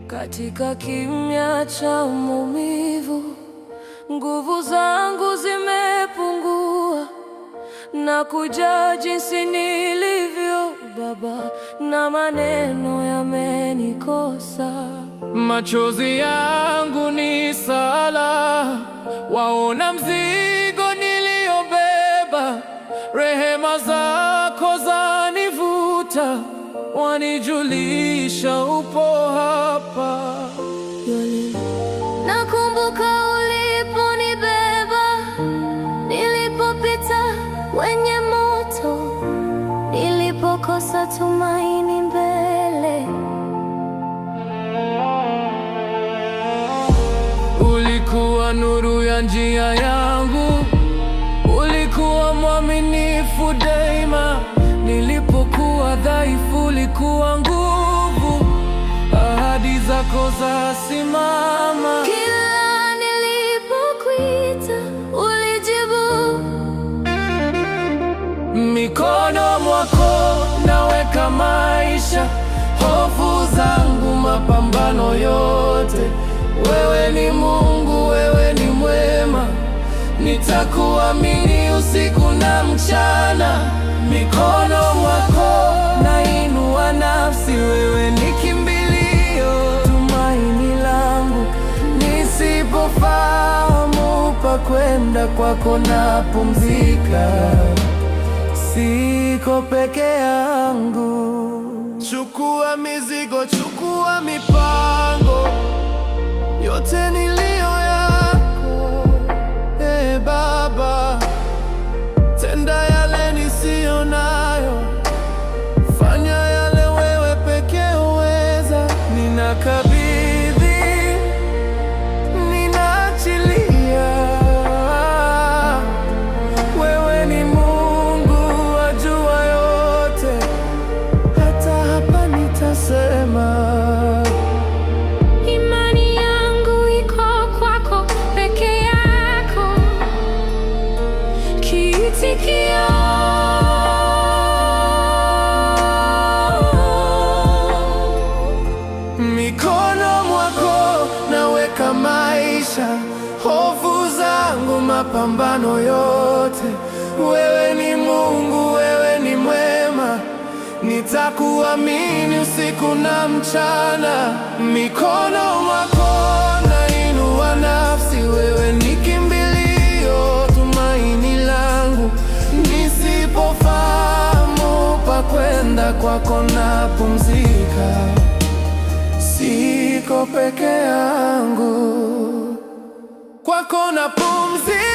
Katika kimya cha maumivu, nguvu zangu zimepungua na kujaa jinsi nilivyo Baba, na maneno yamenikosa. Machozi yangu ni sala, waona mzigo niliobeba. Rehema zako zanivuta, wanijulisha upo hapa. Nakumbuka uliponibeba, nilipopita kwenye moto, nilipokosa tumaini mbele. Ulikuwa nuru ya njia yangu, ulikuwa mwaminifu daima. Nilipokuwa dhaifu, ulikuwa nguvu, ahadi zako zasimama. Kila nilipokuita, ulijibu. Mikono mwako naweka maisha, hofu zangu, mapambano yote. Wewe ni Mungu, wewe ni mwema, nitakuamini usiku na mchana. Mikono mwako nainua nafsi, wewe ni kimbilio, tumaini langu. Nisipofahamu pa kwenda, kwako napumzika. Siko peke yangu. Chukua mizigo, chukua mipango, yote niliyo yako. Baba, tenda yale nisiyo nayo, fanya yale wewe pekee uweza. Ninakabidhi, ninaachilia. Wewe ni Mungu wajua yote, hata hapa nitasema Imani yangu iko kwako peke yako. Kiitikio: mikono mwako naweka maisha, hofu zangu, mapambano yote. Wewe ni Mungu, wewe ni mwema, nitakuamini usiku na mchana. Mikono mwako nainua nafsi, wewe ni kimbilio, tumaini langu. Nisipofahamu pa kwenda, kwako napumzika. Siko peke yangu, kwako napumzika.